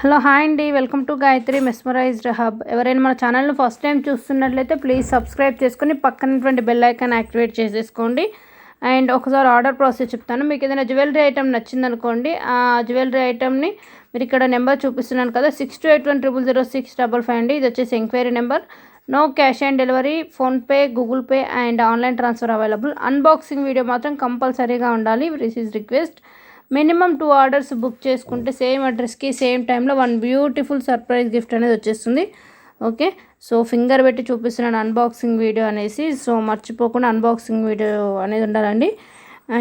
Hello hi అండి, welcome to Gayatri mesmerised hub. ఎవరైనా మన ఛానల్ని ఫస్ట్ టైం చూస్తున్నట్లయితే ప్లీజ్ సబ్స్క్రైబ్ చేసుకుని పక్కనటువంటి బెల్ ఐకాన్ యాక్టివేట్ చేసేసుకోండి. అండ్ ఒకసారి ఆర్డర్ ప్రాసెస్ చెప్తాను. మీకు ఏదైనా జ్యువెలరీ ఐటమ్ నచ్చిందనుకోండి, ఆ జ్యువెలరీ ఐటమ్ని మీరు ఇక్కడ నెంబర్ చూపిస్తున్నాను కదా, 6281000655 అండి. ఇది వచ్చేసి enquiry number. No cash on delivery, PhonePe, Google Pay and online transfer available. Unboxing video మాత్రం కంపల్సరీగా ఉండాలి. This is request. Minimum 2 orders book చేసుకుంటే సేమ్ అడ్రస్కి సేమ్ టైంలో 1 బ్యూటిఫుల్ సర్ప్రైజ్ గిఫ్ట్ అనేది వచ్చేస్తుంది. ఓకే, సో ఫింగర్ పెట్టి చూపిస్తున్నాను అన్బాక్సింగ్ వీడియో అనేసి. సో మర్చిపోకుండా అన్బాక్సింగ్ వీడియో అనేది ఉండాలండి.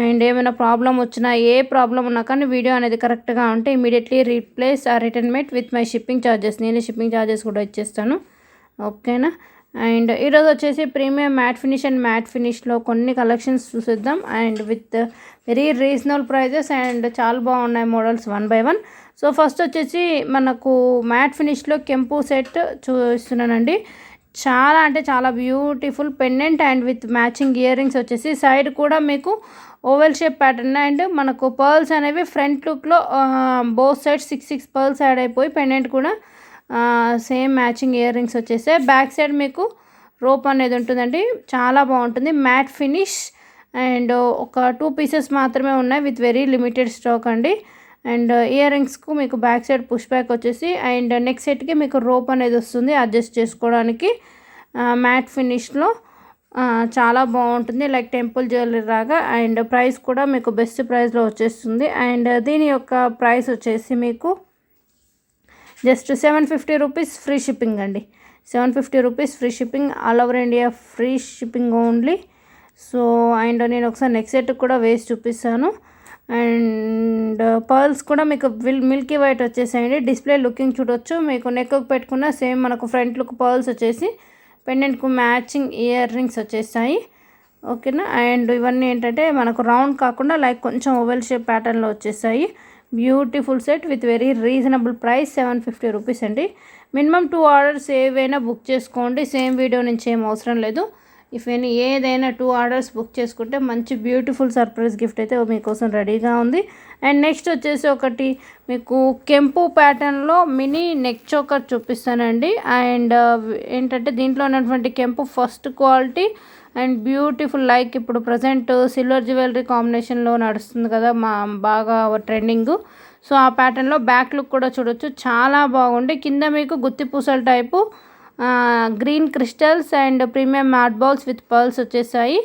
అండ్ ఏమైనా ప్రాబ్లం వచ్చినా, ఏ ప్రాబ్లం ఉన్నా కానీ వీడియో అనేది కరెక్ట్గా ఉంటే immediately replace or return made with my shipping charges. నేనే షిప్పింగ్ ఛార్జెస్ కూడా ఇచ్చేస్తాను. ఓకేనా. అండ్ ఈరోజు వచ్చేసి premium matte finish and matte ఫినిష్లో కొన్ని కలెక్షన్స్ చూసేద్దాం. And with very reasonable prices and చాలా బాగున్నాయి మోడల్స్ 1 by 1. సో ఫస్ట్ వచ్చేసి మనకు మ్యాట్ ఫినిష్లో కెంపు సెట్ చూస్తున్నానండి. చాలా అంటే చాలా beautiful pendant and with matching ear rings వచ్చేసి సైడ్ కూడా మీకు ఓవెల్ షేప్ ప్యాటర్న్ అండ్ మనకు పర్ల్స్ అనేవి ఫ్రంట్ లుక్లో బోత్ సైడ్ 6 పర్ల్స్ యాడ్ అయిపోయి పెండెంట్ కూడా సేమ్ మ్యాచింగ్ ఇయర్ రింగ్స్ వచ్చేసాయి. బ్యాక్ సైడ్ మీకు రోప్ అనేది ఉంటుందండి. చాలా బాగుంటుంది మ్యాట్ ఫినిష్. అండ్ ఒక 2 పీసెస్ మాత్రమే ఉన్నాయి విత్ వెరీ లిమిటెడ్ స్టాక్ అండి. అండ్ ఇయర్ రింగ్స్కు మీకు బ్యాక్ సైడ్ పుష్ బ్యాక్ వచ్చేసి అండ్ నెక్ సెట్కి మీకు రోప్ అనేది వస్తుంది అడ్జస్ట్ చేసుకోవడానికి. మ్యాట్ ఫినిష్లో చాలా బాగుంటుంది, లైక్ టెంపుల్ జ్యువెలరీ లాగా. అండ్ ప్రైస్ కూడా మీకు బెస్ట్ ప్రైస్లో వచ్చేస్తుంది. అండ్ దీని యొక్క ప్రైస్ వచ్చేసి మీకు జస్ట్ 750 రూపీస్ ఫ్రీ షిప్పింగ్ అండి. 750 rupees free shipping, all over India free shipping only. So and నేను ఒకసారి నెక్ సెట్ కూడా వేసి చూపిస్తాను. అండ్ పర్ల్స్ కూడా మీకు మిల్కీ వైట్ వచ్చేసాయండి. డిస్ప్లే లుకింగ్ చూడొచ్చు. మీకు నెక్ పెట్టుకున్న సేమ్ మనకు ఫ్రంట్ లుక్ పర్ల్స్ వచ్చేసి పెండెంట్కు మ్యాచింగ్ ఇయర్ రింగ్స్ వచ్చేసాయి. ఓకేనా. అండ్ ఇవన్నీ ఏంటంటే మనకు రౌండ్ కాకుండా లైక్ కొంచెం ఓవెల్ షేప్ ప్యాటర్న్లో వచ్చేసాయి. Beautiful set with very reasonable price 750 rupees అండి. మినిమం 2 ఆర్డర్స్ ఏవైనా బుక్ చేసుకోండి. సేమ్ వీడియో నుంచి ఏం అవసరం లేదు. ఏదైనా 2 ఆర్డర్స్ బుక్ చేసుకుంటే మంచి బ్యూటిఫుల్ సర్ప్రైజ్ గిఫ్ట్ అయితే మీకోసం రెడీగా ఉంది. అండ్ నెక్స్ట్ వచ్చేసి ఒకటి మీకు కెంపు ప్యాటర్న్లో మినీ నెక్ చోకర్ చూపిస్తానండి. అండ్ ఏంటంటే దీంట్లో ఉన్నటువంటి కెంపు first quality and beautiful, like ఇప్పుడు ప్రజెంట్ సిల్వర్ జ్యువెలరీ కాంబినేషన్లో నడుస్తుంది కదా, బాగా ట్రెండింగ్. సో ఆ ప్యాటర్న్లో బ్యాక్ లుక్ కూడా చూడొచ్చు, చాలా బాగుంది. కింద మీకు గుత్తి పూసల type green crystals and premium matte balls with pearls వచ్చేసాయి.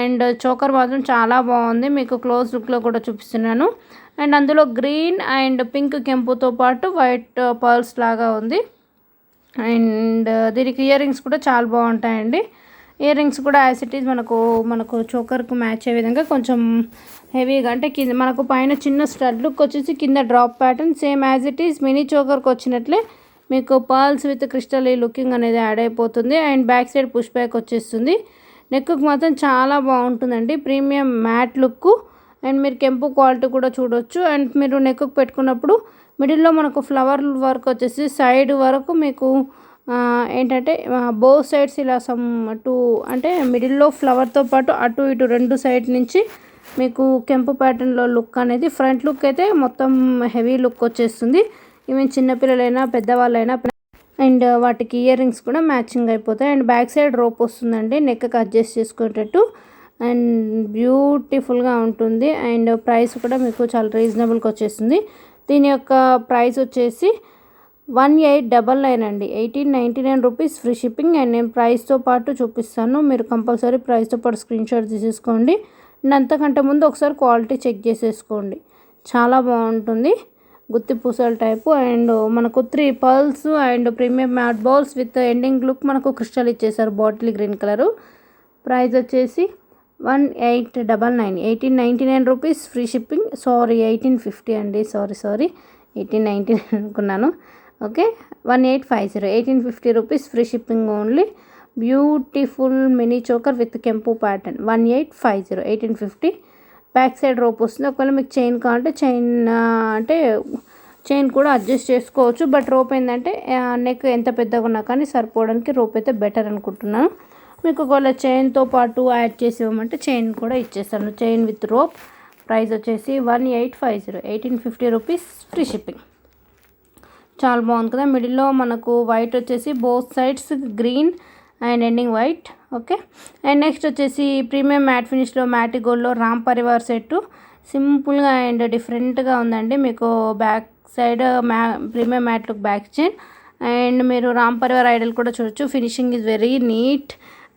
అండ్ చోకర్ మాత్రం చాలా బాగుంది, మీకు క్లోజ్ లుక్లో కూడా చూపిస్తున్నాను. అండ్ అందులో గ్రీన్ అండ్ పింక్ కెంపుతో పాటు వైట్ పర్ల్స్ లాగా ఉంది. అండ్ దీనికి ఇయర్ రింగ్స్ కూడా చాలా బాగుంటాయండి. ఇయర్ రింగ్స్ కూడా యాజ్ ఇట్ ఈజ్ మనకు చోకర్కు మ్యాచ్ అయ్యే విధంగా కొంచెం హెవీగా, అంటే కింద మనకు పైన చిన్న స్టడ్ లుక్ వచ్చేసి కింద drop pattern same as it is mini చోకర్కి వచ్చినట్లే మీకు పర్ల్స్ విత్ క్రిస్టల్ ఈ లుకింగ్ అనేది యాడ్ అయిపోతుంది. And back side push back వచ్చేస్తుంది. నెక్కు మాత్రం చాలా బాగుంటుందండి, ప్రీమియం మ్యాట్ లుక్. అండ్ మీరు కెంపు క్వాలిటీ కూడా చూడొచ్చు. అండ్ మీరు నెక్కు పెట్టుకున్నప్పుడు మిడిల్లో మనకు ఫ్లవర్ వర్క్ వచ్చేసి సైడ్ వరకు మీకు ఏంటంటే బోత్ సైడ్స్ ఇలా అంటే మిడిల్లో ఫ్లవర్తో పాటు అటు ఇటు 2 సైడ్ నుంచి మీకు కెంపు ప్యాటర్న్లో లుక్ అనేది, ఫ్రంట్ లుక్ అయితే మొత్తం హెవీ లుక్ వచ్చేస్తుంది. ఈవెన్ చిన్నపిల్లలైనా పెద్దవాళ్ళైనా. అండ్ వాటికి ఇయర్ రింగ్స్ కూడా మ్యాచింగ్ అయిపోతాయి. అండ్ బ్యాక్ సైడ్ రోప్ వస్తుందండి నెక్కి అడ్జస్ట్ చేసుకునేటట్టు. అండ్ బ్యూటిఫుల్గా ఉంటుంది. అండ్ ప్రైస్ కూడా మీకు చాలా రీజనబుల్గా వచ్చేస్తుంది. దీని యొక్క ప్రైస్ వచ్చేసి 1899 అండి. 1899 రూపీస్ ఫ్రీ షిప్పింగ్. అండ్ నేను ప్రైస్తో పాటు చూపిస్తాను, మీరు కంపల్సరీ ప్రైస్తో పాటు స్క్రీన్ షాట్ తీసేసుకోండి. అండ్ అంతకంటే ముందు ఒకసారి క్వాలిటీ చెక్ చేసేసుకోండి, చాలా బాగుంటుంది. గుత్తి పూసల టైపు అండ్ మనకు 3 pearls and premium matte balls with ending look మనకు క్రిస్టల్ ఇచ్చేసారు, బాటిల్ గ్రీన్ కలరు. ప్రైస్ వచ్చేసి 1899, 1899 రూపీస్ ఫ్రీ షిప్పింగ్. 1850 అండి, సారీ 1899 అనుకున్నాను. Okay, 1850, 1850 rupees free shipping only. Beautiful mini choker with కెంపు ప్యాటర్న్ 1850, 1850. బ్యాక్ సైడ్ రోప్ వస్తుంది. ఒకవేళ మీకు చైన్ కావాలంటే చైన్ కూడా అడ్జస్ట్ చేసుకోవచ్చు. బట్ రోప్ ఏంటంటే నెక్ ఎంత పెద్దగా ఉన్నా కానీ సరిపోవడానికి రోప్ అయితే బెటర్ అనుకుంటున్నాను. మీకు ఒకవేళ చైన్తో పాటు యాడ్ చేసి ఇవ్వమంటే చైన్ కూడా ఇచ్చేస్తాను, చైన్ విత్ రోప్. ప్రైస్ వచ్చేసి 1850, 1850 రూపీస్ ఫ్రీ షిప్పింగ్. చాలా బాగుంది కదా. మిడిల్లో మనకు వైట్ వచ్చేసి both sides green and ending white. Okay, and next వచ్చేసి ప్రీమియం మ్యాట్ ఫినిష్లో మ్యాటి గోల్డ్లో రామ్ పరివార్ సెట్ సింపుల్గా అండ్ డిఫరెంట్గా ఉందండి. మీకు back side premium matte look back chain and మీరు రామ్ పరివార్ ఐడల్ కూడా చూడొచ్చు. Finishing is very neat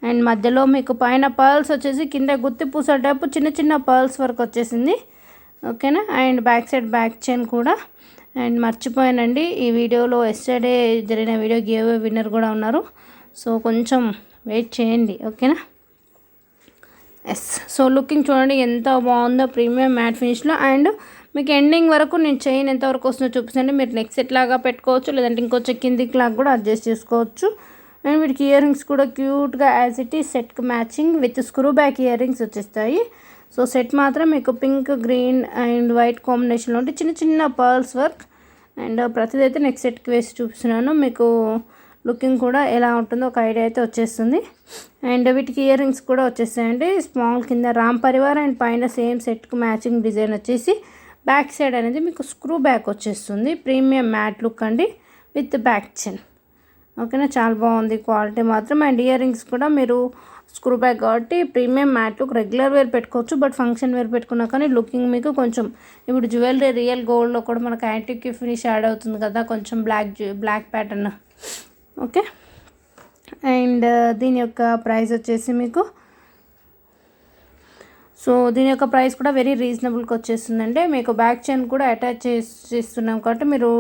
and మధ్యలో మీకు పైన పర్ల్స్ వచ్చేసి కింద గుత్తి పూసల టైపు చిన్న చిన్న పర్ల్స్ వరకు వచ్చేసింది. ఓకేనా, and back side back chain కూడా. అండ్ మర్చిపోయానండి, ఈ వీడియోలో ఎస్టర్డే జరిగిన వీడియో గివ్ విన్నర్ కూడా ఉన్నారు, సో కొంచెం వెయిట్ చేయండి. ఓకేనా, ఎస్. సో లుకింగ్ చూడండి ఎంత బాగుందో ప్రీమియం మ్యాట్ ఫినిష్లో. అండ్ మీకు ఎండింగ్ వరకు నేను చైన్ ఎంతవరకు వస్తుందో చూపిస్తాను. మీరు నెక్ సెట్ లాగా పెట్టుకోవచ్చు, లేదంటే ఇంకొంచెం కిందికి లాగా కూడా అడ్జస్ట్ చేసుకోవచ్చు. అండ్ వీటికి ఇయర్ రింగ్స్ కూడా క్యూట్గా యాజ్ ఇట్ ఈస్ సెట్కి matching with screw back ear rings వచ్చేస్తాయి. సో సెట్ మాత్రం మీకు పింక్ గ్రీన్ అండ్ వైట్ కాంబినేషన్లో ఉంటే చిన్న చిన్న పర్ల్స్ వర్క్. అండ్ ప్రతిదైతే నెక్ సెట్కి వేసి చూపిస్తున్నాను, మీకు లుకింగ్ కూడా ఎలా ఉంటుందో ఒక ఐడియా అయితే వచ్చేస్తుంది. అండ్ వీటికి ఇయర్ రింగ్స్ కూడా వచ్చేస్తాయండి. స్మాల్ కింద రామ్ పరివార్ అండ్ పైన సేమ్ సెట్కి మ్యాచింగ్ డిజైన్ వచ్చేసి బ్యాక్ సైడ్ అనేది మీకు స్క్రూ బ్యాక్ వచ్చేస్తుంది. ప్రీమియం మ్యాట్ లుక్ అండి విత్ బ్యాక్ చైన్. ఓకేనా, చాలా బాగుంది క్వాలిటీ మాత్రం. అండ్ ఇయర్ రింగ్స్ కూడా మీరు స్క్రూ బ్యాక్ కాబట్టి premium matte look regular wear పెట్టుకోవచ్చు, బట్ ఫంక్షన్ వేర్ పెట్టుకున్నా కానీ లుకింగ్ మీకు కొంచెం ఇప్పుడు జ్యువెలరీ రియల్ గోల్డ్లో కూడా మనకు యాంటిక్ ఫినిష్ యాడ్ అవుతుంది కదా, కొంచెం బ్లాక్ ప్యాటర్న్. ఓకే, అండ్ దీని యొక్క ప్రైస్ వచ్చేసి మీకు, సో దీని యొక్క ప్రైస్ కూడా వెరీ రీజనబుల్గా వచ్చేస్తుందండి. మీకు బ్యాక్ చైన్ కూడా అటాచ్ చేస్తున్నాం కాబట్టి మీరు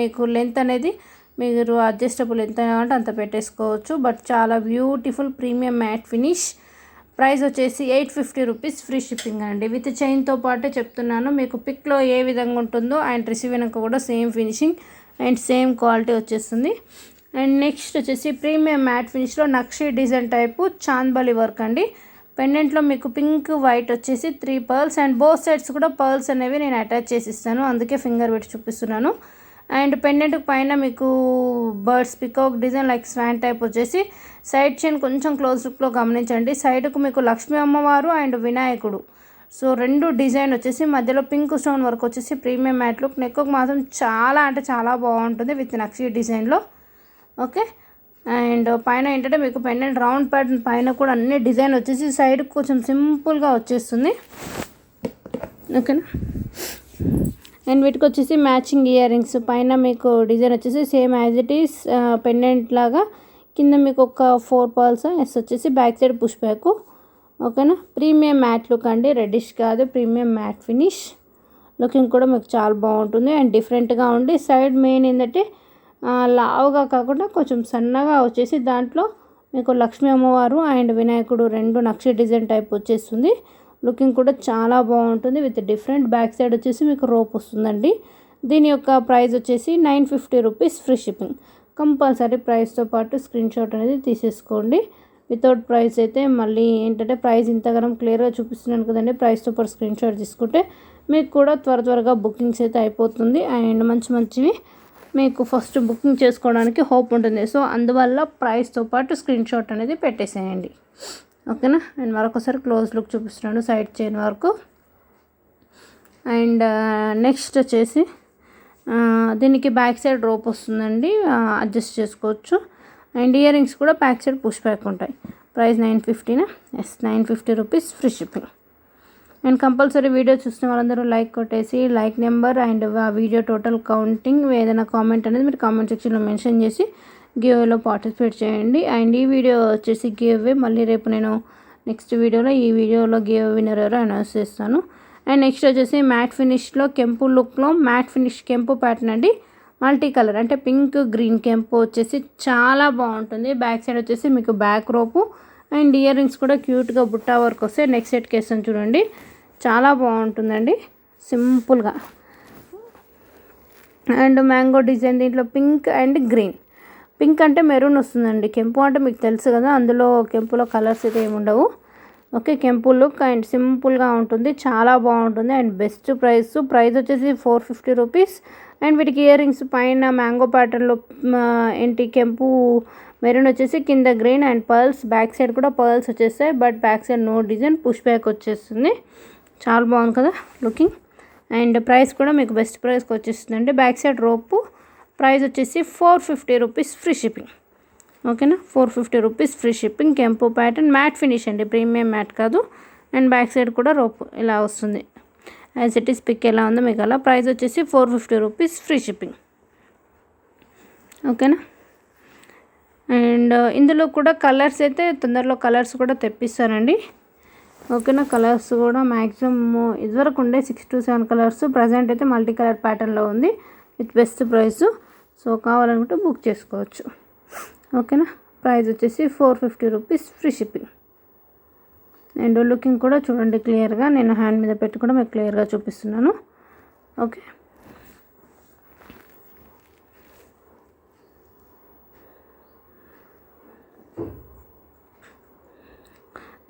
మీకు లెంత్ అనేది మీరు అడ్జస్టబుల్ ఎంత అంటే అంత పెట్టేసుకోవచ్చు. బట్ చాలా beautiful premium matte finish. Price వచ్చేసి 850 రూపీస్, ఫ్రీ షిప్పింగ్ అండి. విత్ చైన్తో పాటే చెప్తున్నాను, మీకు పిక్లో ఏ విధంగా ఉంటుందో అండ్ రిసీవ్ అయినాక కూడా same finishing and same quality వచ్చేస్తుంది. అండ్ నెక్స్ట్ వచ్చేసి ప్రీమియం మ్యాట్ ఫినిష్లో నక్షి డిజైన్ టైపు చాంద్బలి వర్క్ అండి. పెండెంట్లో మీకు పింక్ వైట్ వచ్చేసి 3 పర్ల్స్ అండ్ బోత్ సైడ్స్ కూడా పర్ల్స్ అనేవి నేను అటాచ్ చేసి ఇస్తాను, అందుకే ఫింగర్ పెట్టి చూపిస్తున్నాను. అండ్ పెండెంట్ పైన మీకు birds peacock design like swan type వచ్చేసి సైడ్ చైన్ కొంచెం క్లోజ్ లుక్లో గమనించండి. సైడ్కు మీకు లక్ష్మీ అమ్మవారు అండ్ వినాయకుడు, సో 2 డిజైన్ వచ్చేసి మధ్యలో పింక్ స్టోన్ వర్క్ వచ్చేసి ప్రీమియం మ్యాట్ లుక్. నెక్కు మాత్రం చాలా అంటే చాలా బాగుంటుంది విత్ నక్షి డిజైన్లో. ఓకే, అండ్ పైన ఏంటంటే మీకు పెండెంట్ రౌండ్ ప్యాటర్న్ పైన కూడా అన్ని డిజైన్ వచ్చేసి సైడ్కి కొంచెం సింపుల్గా వచ్చేస్తుంది. ఓకేనా, అండ్ వీటికి వచ్చేసి మ్యాచింగ్ ఇయర్ రింగ్స్. పైన మీకు డిజైన్ వచ్చేసి same as it is pendant లాగా, కింద మీకు ఒక 4 పర్ల్స్ ఎస్ వచ్చేసి బ్యాక్ సైడ్ పుష్ బ్యాక్. ఓకేనా, ప్రీమియం మ్యాట్ లుక్ అండి, రెడ్డిష్ కాదు, ప్రీమియం మ్యాట్ ఫినిష్. లుకింగ్ కూడా మీకు చాలా బాగుంటుంది అండ్ డిఫరెంట్గా ఉండి సైడ్ మెయిన్ ఏంటంటే లావుగా కాకుండా కొంచెం సన్నగా వచ్చేసి దాంట్లో మీకు లక్ష్మీ అమ్మవారు అండ్ వినాయకుడు 2 నక్షి డిజైన్ టైప్ వచ్చేస్తుంది. లుకింగ్ కూడా చాలా బాగుంటుంది విత్ డిఫరెంట్. బ్యాక్ సైడ్ వచ్చేసి మీకు రోప్ వస్తుందండి. దీని యొక్క ప్రైస్ వచ్చేసి 950 రూపీస్, ఫ్రీ షిప్పింగ్. కంపల్సరీ ప్రైస్తో పాటు స్క్రీన్ షాట్ అనేది తీసేసుకోండి. వితౌట్ ప్రైస్ అయితే మళ్ళీ ఏంటంటే ప్రైస్ ఇంతగానం క్లియర్గా చూపిస్తున్నాను కదండి, ప్రైస్తో పాటు స్క్రీన్ షాట్ తీసుకుంటే మీకు కూడా త్వరగా బుకింగ్స్ అయితే అయిపోతుంది అండ్ మంచివి మీకు ఫస్ట్ బుకింగ్ చేసుకోవడానికి హోప్ ఉంటుంది. సో అందువల్ల ప్రైస్తో పాటు స్క్రీన్ షాట్ అనేది పెట్టేసేయండి. ఓకేనా, అండ్ మరొకసారి క్లోజ్ లుక్ చూపిస్తున్నాను సైడ్ చైన్ వరకు. అండ్ నెక్స్ట్ వచ్చేసి దీనికి బ్యాక్ సైడ్ రోప్ వస్తుందండి, అడ్జస్ట్ చేసుకోవచ్చు. అండ్ ఇయర్ రింగ్స్ కూడా బ్యాక్ సైడ్ పుష్ బ్యాక్ ఉంటాయి. ప్రైస్ 950నా, yes 950 rupees, free shipping. And compulsory video చూస్తున్న వాళ్ళందరూ లైక్ కొట్టేసి లైక్ నెంబర్ అండ్ ఆ వీడియో టోటల్ కౌంటింగ్ ఏదైనా కామెంట్ అనేది మీరు కామెంట్ సెక్షన్లో మెన్షన్ చేసి గివ్వేలో పార్టిసిపేట్ చేయండి. అండ్ ఈ వీడియో వచ్చేసి గివ్వే మళ్ళీ రేపు నేను నెక్స్ట్ వీడియోలో ఈ వీడియోలో గివ్ విన్నర్ ఎవరో అనౌన్స్ చేస్తాను. అండ్ నెక్స్ట్ వచ్చేసి మ్యాట్ ఫినిష్లో కెంపు లుక్లో మ్యాట్ ఫినిష్ కెంపు ప్యాటర్న్ అండి, మల్టీ కలర్ అంటే పింక్ గ్రీన్ కెంపు వచ్చేసి చాలా బాగుంటుంది. బ్యాక్ సైడ్ వచ్చేసి మీకు back rope and ear rings కూడా క్యూట్గా బుట్టా వర్క్ వస్తే నెక్స్ట్ సెట్కి వేస్తాను చూడండి, చాలా బాగుంటుందండి సింపుల్గా. అండ్ మ్యాంగో డిజైన్ దీంట్లో పింక్ అండ్ గ్రీన్. పింక్ అంటే మెరూన్ వస్తుందండి, కెంపు అంటే మీకు తెలుసు కదా, అందులో కెంపులో కలర్స్ అయితే ఏమి ఉండవు. ఓకే, కెంపు లుక్ అండ్ సింపుల్గా ఉంటుంది, చాలా బాగుంటుంది అండ్ బెస్ట్ ప్రైస్ వచ్చేసి 450 రూపీస్. అండ్ వీటికి ఇయర్ రింగ్స్ పైన మ్యాంగో ప్యాటర్న్లో ఏంటి కెంపు మెరూన్ వచ్చేసి కింద green and pearls, back side కూడా పర్ల్స్ వచ్చేస్తాయి but back side no design, push back వచ్చేస్తుంది. చాలా బాగుంది కదా లుకింగ్. అండ్ ప్రైస్ కూడా మీకు బెస్ట్ ప్రైస్కి వచ్చేస్తుందండి. బ్యాక్ సైడ్ రోపు ప్రైస్ వచ్చేసి 450 రూపీస్ ఫ్రీ షిప్పింగ్. ఓకేనా, 450 రూపీస్ ఫ్రీ షిప్పింగ్. కెంపు ప్యాటర్న్ మ్యాట్ ఫినిష్ అండి, ప్రీమియం మ్యాట్ కాదు. అండ్ బ్యాక్ సైడ్ కూడా రోప్ ఇలా వస్తుంది. యాజ్ ఇట్ ఈస్ పిక్ ఎలా ఉందో మీకు అలా. ప్రైస్ వచ్చేసి 450 రూపీస్ ఫ్రీ షిప్పింగ్. ఓకేనా. అండ్ ఇందులో కూడా కలర్స్ అయితే తొందరలో కలర్స్ కూడా తెప్పిస్తానండి. ఓకేనా, కలర్స్ కూడా మ్యాక్సిమమ్ ఇదివరకు ఉండే 6 to 7 కలర్స్, ప్రజెంట్ అయితే మల్టీ కలర్ ప్యాటర్న్లో ఉంది విత్ బెస్ట్ ప్రైస్. సో కావాలనుకుంటే బుక్ చేసుకోవచ్చు. ఓకేనా, ప్రైస్ వచ్చేసి 450 rupees free shipping. And looking కూడా చూడండి క్లియర్గా, నేను హ్యాండ్ మీద పెట్టి కూడా మీకు క్లియర్గా చూపిస్తున్నాను. ఓకే,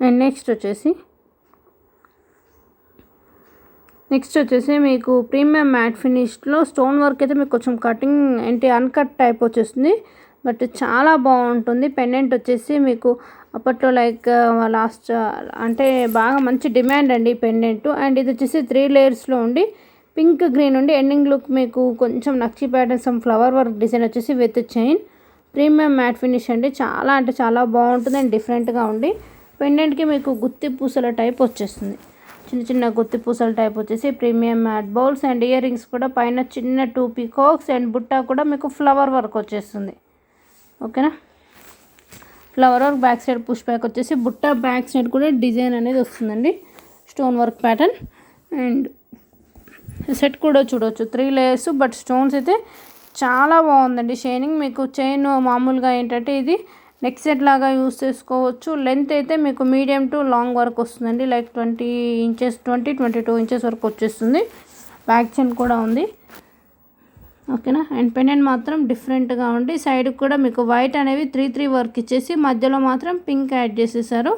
అండ్ నెక్స్ట్ వచ్చేసి మీకు ప్రీమియం మ్యాట్ ఫినిష్లో స్టోన్ వర్క్ అయితే మీకు కొంచెం కటింగ్ ఏంటి అన్కట్ టైప్ వచ్చేస్తుంది, బట్ చాలా బాగుంటుంది. పెండెంట్ వచ్చేసి మీకు అప్పట్లో లైక్ లాస్ట్ అంటే బాగా మంచి డిమాండ్ అండి పెండెంట్. అండ్ ఇది వచ్చేసి 3 లేయర్స్లో ఉండి పింక్ గ్రీన్ ఉండి ఎండింగ్ లుక్ మీకు కొంచెం నక్షి pattern some flower work design వచ్చేసి with chain. Premium matte finish అండి, చాలా అంటే చాలా బాగుంటుంది అండ్ డిఫరెంట్గా ఉండి పెండెంట్కి మీకు గుత్తి పూసల టైప్ వచ్చేస్తుంది. చిన్న చిన్న గుత్తి పూసల టైప్ వచ్చేసి premium mat bowls. And ear rings కూడా పైన చిన్న 2 పీకాక్స్ అండ్ బుట్ట కూడా మీకు ఫ్లవర్ వర్క్ వచ్చేస్తుంది. ఓకేనా, flower work back side push back వచ్చేసి బుట్ట బ్యాక్ సైడ్ కూడా డిజైన్ అనేది వస్తుందండి, stone work pattern. And set కూడా చూడవచ్చు 3 లేయర్స్, బట్ స్టోన్స్ అయితే చాలా బాగుందండి. షైనింగ్ మీకు చైన్ మామూలుగా ఏంటంటే ఇది నెక్ సెట్ లాగా యూస్ చేసుకోవచ్చు. లెంత్ అయితే మీకు మీడియం టు లాంగ్ వరకు వస్తుందండి, లైక్ 20 ఇంచెస్ 22 ఇంచెస్ వరకు వచ్చేస్తుంది. బ్యాక్ చైన్ కూడా ఉంది. ఓకేనా, అండ్ పెండెంట్ మాత్రం డిఫరెంట్గా ఉండి సైడ్కి కూడా మీకు వైట్ అనేవి 3 వర్క్ ఇచ్చేసి మధ్యలో మాత్రం పింక్ యాడ్ చేసేసారు.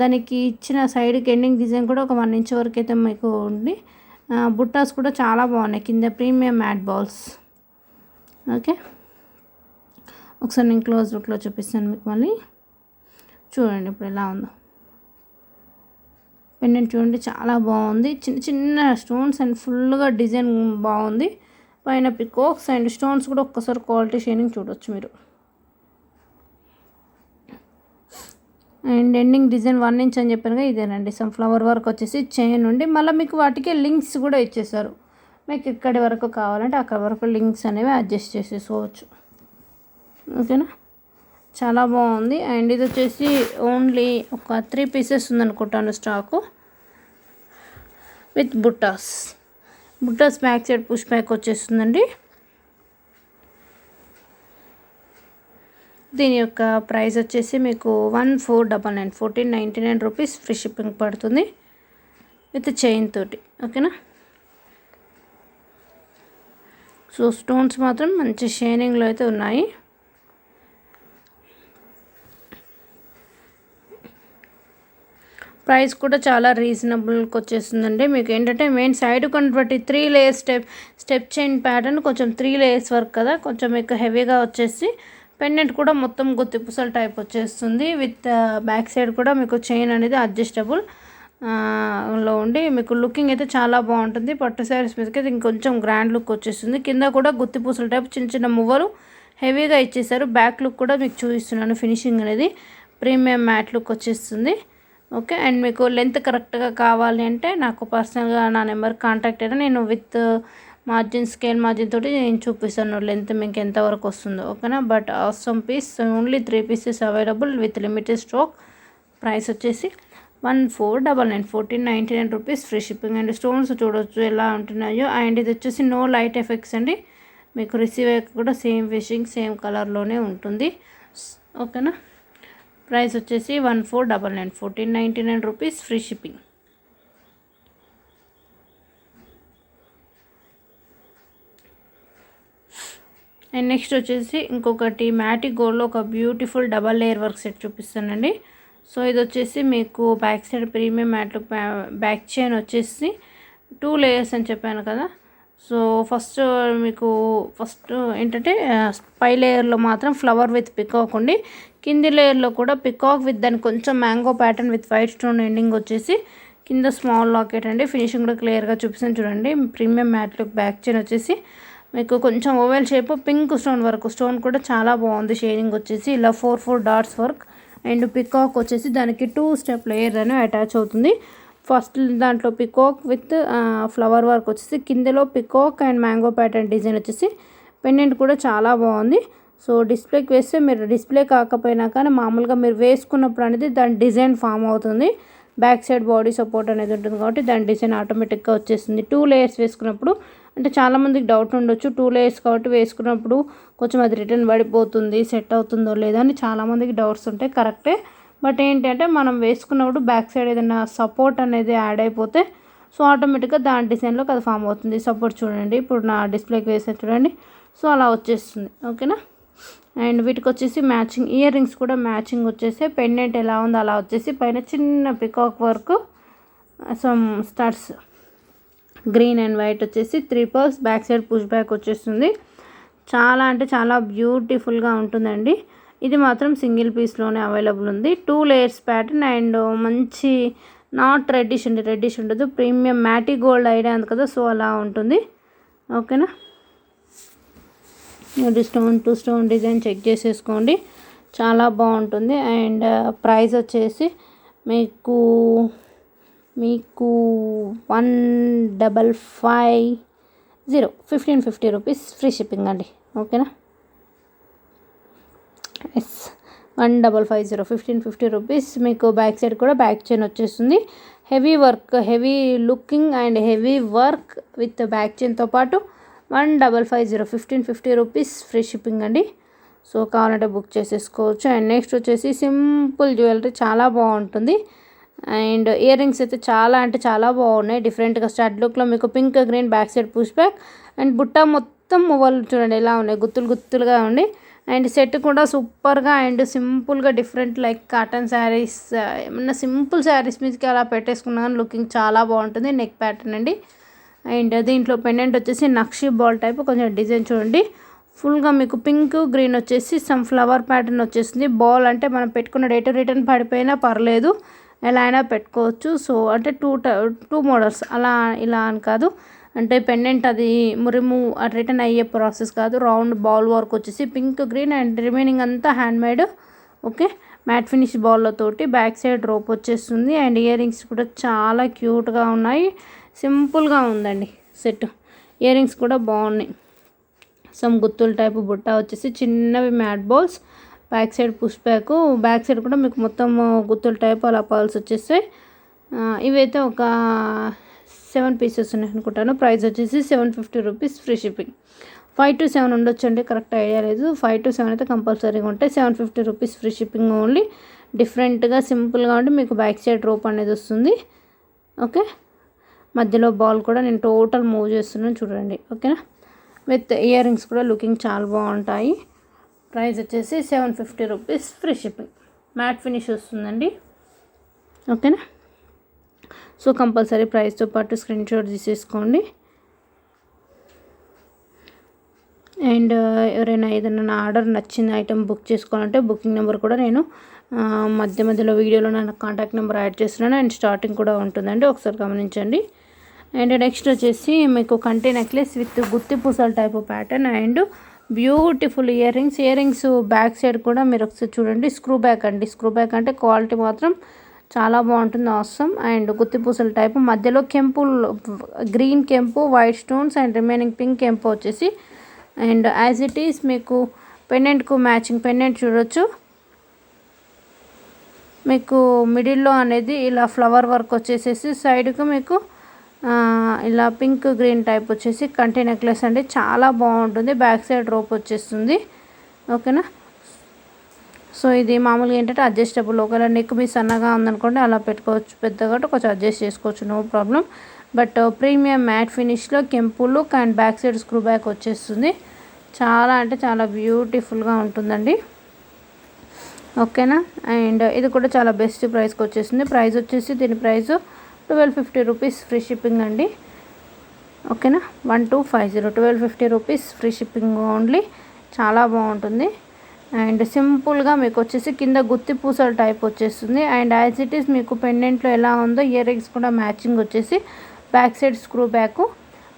దానికి ఇచ్చిన సైడ్కి ఎండింగ్ డిజైన్ కూడా ఒక 1 ఇంచ్ వరకు అయితే మీకు ఉండి బుట్టాస్ కూడా చాలా బాగున్నాయి కింద ప్రీమియం మ్యాట్ బాల్స్. ఓకే, ఒకసారి నేను క్లోజ్ లుక్లో చూపిస్తాను మీకు మళ్ళీ. చూడండి ఇప్పుడు ఎలా ఉందో పెండెంట్, చూడండి చాలా బాగుంది. చిన్న చిన్న స్టోన్స్ అండ్ ఫుల్గా డిజైన్ బాగుంది. పైన పికాక్స్ అండ్ స్టోన్స్ కూడా ఒక్కసారి క్వాలిటీ షైనింగ్ చూడవచ్చు మీరు. అండ్ ఎండింగ్ డిజైన్ 1 ఇంచ్ అని చెప్పారుగా ఇదేనండి. సమ్ ఫ్లవర్ వర్క్ వచ్చేసి చైన్ ఉండి మళ్ళీ మీకు వాటికి లింక్స్ కూడా ఇచ్చేసారు. మీకు ఎక్కడి వరకు కావాలంటే అక్కడ వరకు లింక్స్ అనేవి అడ్జస్ట్ చేసేసుకోవచ్చు. ఓకేనా, చాలా బాగుంది. అండ్ ఇది వచ్చేసి ఓన్లీ ఒక 3 పీసెస్ ఉందనుకుంటాను స్టాకు విత్ బుట్టాస్ బ్యాక్ సైడ్ పుష్ బ్యాక్ వచ్చేస్తుందండి. దీని యొక్క ప్రైస్ వచ్చేసి మీకు 1499 1499 రూపీస్ ఫ్రీ షిప్పింగ్ పడుతుంది విత్ చైన్ తోటి. ఓకేనా, సో స్టోన్స్ మాత్రం మంచి షైనింగ్లో అయితే ఉన్నాయి. ప్రైస్ కూడా చాలా రీజనబుల్కి వచ్చేస్తుందండి. మీకు ఏంటంటే మెయిన్ సైడ్ కొన్నటువంటి 3 లేయర్స్ స్టెప్ చైన్ ప్యాటర్న్ కొంచెం 3 లేయర్స్ వర్క్ కదా, కొంచెం మీకు హెవీగా వచ్చేసి పెండెంట్ కూడా మొత్తం గుత్తి పూసల టైప్ వచ్చేస్తుంది. విత్ బ్యాక్ సైడ్ కూడా మీకు చైన్ అనేది అడ్జస్టబుల్ లో ఉండి మీకు లుకింగ్ అయితే చాలా బాగుంటుంది. పట్టు శారీస్ మీదకి అయితే ఇంకొంచెం గ్రాండ్ లుక్ వచ్చేస్తుంది. కింద కూడా గుత్తి పూసల టైప్ చిన్న చిన్న మువ్వలు హెవీగా ఇచ్చేసారు. బ్యాక్ లుక్ కూడా మీకు చూపిస్తున్నాను. ఫినిషింగ్ అనేది ప్రీమియం మ్యాట్ లుక్ వచ్చేస్తుంది. ఓకే, అండ్ మీకు లెంత్ కరెక్ట్గా కావాలి అంటే నాకు పర్సనల్గా నా నెంబర్ కాంటాక్ట్ అయినా నేను విత్ మార్జిన్ స్కేల్ మార్జిన్ తోటి నేను చూపిస్తాను లెంత్ మీకు ఎంతవరకు వస్తుందో. ఓకేనా, బట్ అవసరం piece only 3 pieces available with limited stock. Price వచ్చేసి 1499 1499 rupees free shipping. And stones చూడవచ్చు ఎలా ఉంటున్నాయో. అండ్ ఇది వచ్చేసి నో లైట్ ఎఫెక్ట్స్ అండి, మీకు రిసీవ్ కూడా సేమ్ ఫిషింగ్ సేమ్ కలర్లోనే ఉంటుంది. ఓకేనా, ప్రైస్ వచ్చేసి 1499 1499 rupees free shipping. And next వచ్చేసి ఇంకొకటి మ్యాటి గోల్డ్లో ఒక beautiful double layer work set చూపిస్తానండి. సో ఇది వచ్చేసి మీకు back side premium mat back chain వచ్చేసి 2 లేయర్స్ అని చెప్పాను కదా. సో ఫస్ట్ ఏంటంటే పై లేయర్లో మాత్రం ఫ్లవర్ విత్ పికాక్ ఉండి కింది లేయర్లో కూడా పికాక్ విత్ దానికి కొంచెం mango pattern with white stone ending వచ్చేసి కింద స్మాల్ లాకెట్ అండి. ఫినిషింగ్ కూడా క్లియర్గా చూపిస్తాను చూడండి. Premium matte look back chain వచ్చేసి మీకు కొంచెం oval shape pink stone work, stone కూడా చాలా బాగుంది. షేడింగ్ వచ్చేసి ఇలా 4 డాట్స్ వర్క్ అండ్ పికాక్ వచ్చేసి దానికి 2 స్టెప్ లేయర్ అని అటాచ్ అవుతుంది. ఫస్ట్ దాంట్లో పికాక్ విత్ ఫ్లవర్ వర్క్ వచ్చేసి, కిందలో peacock and mango pattern design వచ్చేసి. పెండెంట్ కూడా చాలా బాగుంది. సో డిస్ప్లేకి వేస్తే మీరు డిస్ప్లే కాకపోయినా కానీ మామూలుగా మీరు వేసుకున్నప్పుడు అనేది దాని డిజైన్ ఫామ్ అవుతుంది. బ్యాక్ సైడ్ బాడీ సపోర్ట్ అనేది ఉంటుంది కాబట్టి దాని డిజైన్ ఆటోమేటిక్గా వచ్చేస్తుంది. 2 లేయర్స్ వేసుకున్నప్పుడు, అంటే చాలామందికి డౌట్ ఉండొచ్చు 2 లేయర్స్ కాబట్టి వేసుకున్నప్పుడు కొంచెం అది రిటర్న్ పడిపోతుంది, సెట్ అవుతుందో లేదా అని చాలామందికి డౌట్స్ ఉంటాయి. కరెక్టే, బట్ ఏంటంటే మనం వేసుకున్నప్పుడు బ్యాక్ సైడ్ ఏదైనా సపోర్ట్ అనేది యాడ్ అయిపోతే సో ఆటోమేటిక్గా దాని డిజైన్లోకి అది ఫామ్ అవుతుంది. సపోర్ట్ చూడండి, ఇప్పుడు నా డిస్ప్లేకి వేసే చూడండి. సో అలా వచ్చేస్తుంది. ఓకేనా. అండ్ వీటికి వచ్చేసి మ్యాచింగ్ ఇయర్ రింగ్స్ కూడా మ్యాచింగ్ వచ్చేసి, పెండెంట్ ఎలా ఉందో అలా వచ్చేసి, పైన చిన్న peacock work, some stars green and white వచ్చేసి 3 pearls, back side push back వచ్చేస్తుంది. చాలా అంటే చాలా బ్యూటిఫుల్గా ఉంటుందండి. ఇది మాత్రం సింగిల్ పీస్లోనే అవైలబుల్ ఉంది. 2 లేయర్స్ ప్యాటర్న్ అండ్ మంచి నాట్ రెడ్డిష్ అండి, రెడ్డిష్ ఉండదు, ప్రీమియం మ్యాటీ గోల్డ్ ఐడియా ఉంది కదా, సో అలా ఉంటుంది. ఓకేనా. ఇది stone to stone design check చేసేసుకోండి, చాలా బాగుంటుంది. అండ్ ప్రైస్ వచ్చేసి మీకు 1550 రూపీస్ ఫ్రీ షిప్పింగ్ అండి. ఓకేనా. Yes 1550 1550 rupees. మీకు బ్యాక్ సైడ్ కూడా బ్యాక్ చైన్ వచ్చేస్తుంది. Heavy work, heavy looking and heavy work with back చైన్తో పాటు 1550 1550 రూపీస్ ఫ్రీ షిప్పింగ్ అండి. సో కావాలంటే బుక్ చేసేసుకోవచ్చు. అండ్ నెక్స్ట్ వచ్చేసి సింపుల్ జ్యువెలరీ చాలా బాగుంటుంది. అండ్ ఇయర్ రింగ్స్ అయితే చాలా అంటే చాలా బాగున్నాయి. డిఫరెంట్గా స్టడ్ లుక్లో మీకు pink green back side push back and బుట్ట మొత్తం మువ్వలు చూడండి ఎలా ఉన్నాయి, గుత్తులు గుత్తులుగా ఉండి. అండ్ సెట్ కూడా సూపర్గా అండ్ సింపుల్గా డిఫరెంట్ లైక్ కాటన్ శారీస్, ఏమన్నా సింపుల్ శారీస్ మీదకి అలా పెట్టేసుకున్నా కానీ లుకింగ్ చాలా బాగుంటుంది. నెక్ ప్యాటర్న్ అండి. అండ్ దీంట్లో పెండెంట్ వచ్చేసి నక్షి బాల్ టైప్ కొంచెం డిజైన్ చూడండి. ఫుల్గా మీకు పింక్ గ్రీన్ వచ్చేసి సమ్ ఫ్లవర్ ప్యాటర్న్ వచ్చేసింది. బాల్ అంటే మనం పెట్టుకున్న డేట్ రిటర్న్ పడిపోయినా పర్లేదు, ఎలా అయినా పెట్టుకోవచ్చు. సో అంటే టూ మోడల్స్ అలా ఇలా అని కాదు, అంటే పెండెంట్ అది రిటర్న్ అయ్యే ప్రాసెస్ కాదు. రౌండ్ బాల్ వర్క్ వచ్చేసి పింక్ గ్రీన్ అండ్ రిమైనింగ్ అంతా హ్యాండ్మేడ్. ఓకే, మ్యాట్ ఫినిష్ బాల్లతోటి బ్యాక్ సైడ్ రోప్ వచ్చేస్తుంది. అండ్ ఇయర్ రింగ్స్ కూడా చాలా క్యూట్గా ఉన్నాయి, సింపుల్గా ఉందండి సెట్. ఇయర్ రింగ్స్ కూడా బాగున్నాయి. సమ్ గుత్తుల టైపు బుట్ట వచ్చేసి చిన్నవి matte balls, back side push back, back side కూడా మీకు మొత్తం గుత్తుల టైపు అలా పర్ల్స్ వచ్చేస్తాయి. ఇవైతే ఒక 7 పీసెస్ ఉన్నాయి అనుకుంటాను. ప్రైస్ వచ్చేసి 750 రూపీస్ ఫ్రీ షిప్పింగ్. 5 to 7 ఉండొచ్చు అండి, కరెక్ట్ ఐడియా లేదు. 5 to 7 అయితే కంపల్సరీగా ఉంటాయి. 750 రూపీస్ ఫ్రీ షిప్పింగ్ ఓన్లీ. డిఫరెంట్గా సింపుల్గా ఉండి మీకు బ్యాక్ సైడ్ రోప్ అనేది వస్తుంది. ఓకే, మధ్యలో బాల్ కూడా నేను టోటల్ మూవ్ చేస్తున్నాను చూడండి. ఓకేనా. విత్ ఇయర్ రింగ్స్ కూడా లుకింగ్ చాలా బాగుంటాయి. ప్రైస్ వచ్చేసి 750 rupees free shipping. Matte finish వస్తుందండి. ఓకేనా. సో కంపల్సరీ ప్రైస్తో పాటు స్క్రీన్ షాట్ తీసేసుకోండి. అండ్ ఎవరైనా ఏదైనా నా ఆర్డర్ నచ్చిన ఐటెం బుక్ చేసుకోవాలంటే బుకింగ్ నెంబర్ కూడా నేను మధ్యలో వీడియోలో నా కాంటాక్ట్ నెంబర్ యాడ్ చేస్తున్నాను. అండ్ స్టార్టింగ్ కూడా ఉంటుందండి, ఒకసారి గమనించండి. అండ్ నెక్స్ట్ వచ్చేసి మీకు కంటి నెక్లెస్ విత్ గుత్తి పూసల type pattern and beautiful ear rings. Ear rings back side కూడా మీరు ఒకసారి చూడండి, స్క్రూ బ్యాక్ అండి. స్క్రూ బ్యాక్ అంటే క్వాలిటీ మాత్రం చాలా బాగుంటుంది, అవసరం. అండ్ గుత్తి పూసల టైపు మధ్యలో కెంపు, గ్రీన్ కెంపు, white stones and remaining pink కెంపు వచ్చేసి. అండ్ యాజ్ ఇట్ ఈస్ మీకు పెండెంట్కు మ్యాచింగ్ పెండెంట్ చూడొచ్చు. మీకు మిడిల్లో అనేది ఇలా ఫ్లవర్ వర్క్ వచ్చేసేసి, సైడ్కు మీకు ఇలా పింక్ గ్రీన్ టైప్ వచ్చేసి కంటి నెక్లెస్ అండి, చాలా బాగుంటుంది. బ్యాక్ సైడ్ రోప్ వచ్చేస్తుంది. ఓకేనా. సో ఇది మామూలుగా ఏంటంటే అడ్జస్టబుల్, ఒకవేళ నెక్ మీ సన్నగా ఉందనుకోండి అలా పెట్టుకోవచ్చు, పెద్దగా కొంచెం అడ్జస్ట్ చేసుకోవచ్చు, no problem. But premium matte ఫినిష్లో కెంపు look and back side screw back వచ్చేస్తుంది. చాలా అంటే చాలా బ్యూటిఫుల్గా ఉంటుందండి. ఓకేనా. అండ్ ఇది కూడా చాలా బెస్ట్ ప్రైస్కి వచ్చేస్తుంది. ప్రైస్ వచ్చేసి దీని ప్రైస్ 1250 రూపీస్ ఫ్రీ షిప్పింగ్ అండి. ఓకేనా. 1250 1250 రూపీస్ ఫ్రీ షిప్పింగ్ ఓన్లీ. చాలా బాగుంటుంది. అండ్ సింపుల్గా మీకు వచ్చేసి కింద గుత్తి పూసల టైప్ వచ్చేస్తుంది. అండ్ యాజ్ ఇట్ ఈస్ మీకు పెండెంట్లో ఎలా ఉందో ఇయర్ రింగ్స్ కూడా మ్యాచింగ్ వచ్చేసి back side screw back,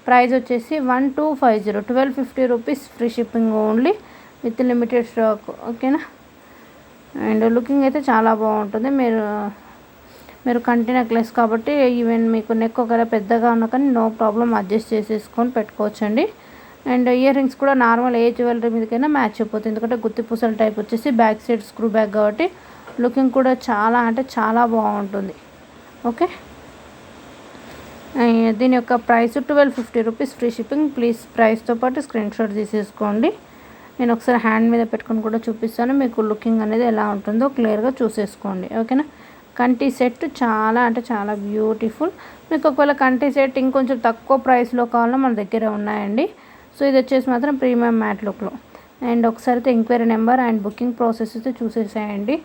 price వచ్చేసి 1250, 1250 rupees, free shipping only with limited stock. ఓకేనా. అండ్ లుకింగ్ అయితే చాలా బాగుంటుంది. మీరు కంటి నెక్లెస్ కాబట్టి ఈవెన్ మీకు నెక్ ఒకవేళ పెద్దగా ఉన్నా కానీ నో ప్రాబ్లం అడ్జస్ట్ చేసేసుకొని పెట్టుకోవచ్చండి. అండ్ ఇయర్ రింగ్స్ కూడా నార్మల్ ఏ జ్యువెలరీ మీదకైనా మ్యాచ్ అయిపోతుంది, ఎందుకంటే గుత్తి పూసల టైప్ వచ్చేసి బ్యాక్ సైడ్ స్క్రూ బ్యాక్ కాబట్టి లుకింగ్ కూడా చాలా అంటే చాలా బాగుంటుంది. ఓకే. దీని యొక్క price 1250 rupees, free shipping. Please ప్రైస్తో పాటు స్క్రీన్ షాట్ తీసేసుకోండి. నేను ఒకసారి హ్యాండ్ మీద పెట్టుకొని కూడా చూపిస్తాను, మీకు లుకింగ్ అనేది ఎలా ఉంటుందో క్లియర్గా చూసేసుకోండి. ఓకేనా. కంటి సెట్ చాలా అంటే చాలా బ్యూటిఫుల్. మీకు ఒకవేళ కంటి సెట్ ఇంకొంచెం తక్కువ ప్రైస్లో కావాలన్నా మన దగ్గర ఉన్నాయండి. సో ఇది వచ్చేసి మాత్రం ప్రీమియం మ్యాట్ లుక్లో. అండ్ ఒకసారి అయితే enquiry number and booking process అయితే చూసేసేయండి.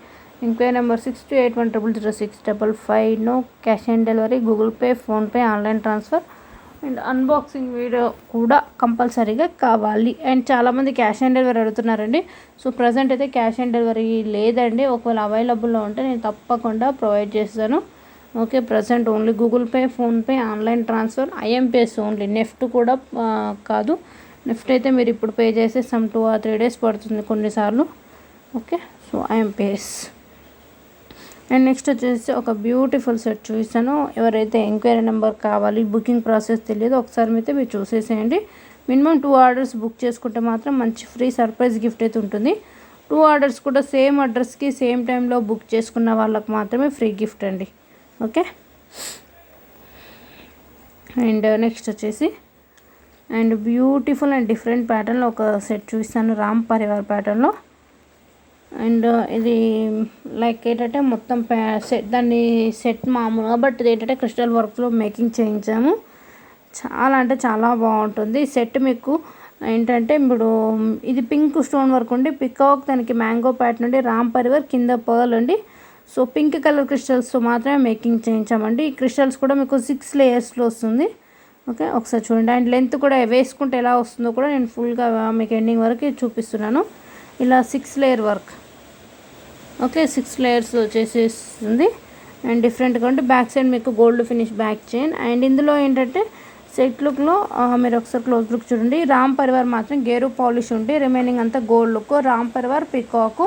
Enquiry number 6281000655. No cash on delivery, Google Pay, PhonePe, online transfer. And unboxing video కూడా కంపల్సరీగా కావాలి. అండ్ చాలామంది క్యాష్ ఆన్ డెలివరీ అడుగుతున్నారండి. సో ప్రజెంట్ అయితే క్యాష్ ఆన్ డెలివరీ లేదండి. ఒకవేళ అవైలబుల్లో ఉంటే నేను తప్పకుండా ప్రొవైడ్ చేస్తాను. Okay. Present only Google Pay, PhonePe, online transfer, IMPS only. NEFT కూడా కాదు. నెఫ్ట్ అయితే మీరు ఇప్పుడు పే చేస్తే సమ్ 2 or 3 days పడుతుంది కొన్నిసార్లు. Okay. So IMPS. And next వచ్చేసి ఒక బ్యూటిఫుల్ సెట్ చూపిస్తాను. ఎవరైతే ఎంక్వైరీ నెంబర్ కావాలి, బుకింగ్ ప్రాసెస్ తెలియదు, ఒకసారి అయితే మీరు చూసేసేయండి. మినిమం 2 orders బుక్ చేసుకుంటే మాత్రం మంచి ఫ్రీ సర్ప్రైజ్ గిఫ్ట్ అయితే ఉంటుంది. 2 orders కూడా సేమ్ అడ్రస్కి సేమ్ టైంలో బుక్ చేసుకున్న వాళ్ళకి మాత్రమే ఫ్రీ గిఫ్ట్ అండి. ఓకే. అండ్ నెక్స్ట్ వచ్చేసి అండ్ బ్యూటిఫుల్ అండ్ డిఫరెంట్ ప్యాటర్న్లో ఒక సెట్ చూపిస్తాను, రామ్ పరివార్ ప్యాటర్న్లో. అండ్ ఇది లైక్ ఏంటంటే మొత్తం సెట్, దాన్ని సెట్ మామూలుగా, బట్ ఇది ఏంటంటే క్రిస్టల్ వర్క్లో మేకింగ్ చేయించాము. చాలా అంటే చాలా బాగుంటుంది సెట్. మీకు ఏంటంటే ఇప్పుడు ఇది పింక్ స్టోన్ వర్క్ ఉండి పికాక్, దానికి మ్యాంగో ప్యాటర్న్ నుండి రామ్ పరివార్, కింద పర్ల్ అండి. సో పింక్ కలర్ క్రిస్టల్స్తో మాత్రమే మేకింగ్ చేయించామండి. ఈ క్రిస్టల్స్ కూడా మీకు 6 layers వస్తుంది. ఓకే. ఒకసారి చూడండి. అండ్ లెంత్ కూడా వేసుకుంటే ఎలా వస్తుందో కూడా నేను ఫుల్గా మీకు ఎండింగ్ వరకు చూపిస్తున్నాను. ఇలా 6 layer వర్క్. ఓకే. 6 layers వచ్చేసేస్తుంది. అండ్ డిఫరెంట్గా ఉంటే బ్యాక్ సైడ్ మీకు gold finish back chain. And ఇందులో ఏంటంటే సెట్ లుక్లో మీరు ఒకసారి క్లోజ్ లుక్ చూడండి. రామ్ పరివార్ మాత్రం గేరు పాలిష్ ఉండి రిమైనింగ్ అంతా gold look. Ram Parivar peacock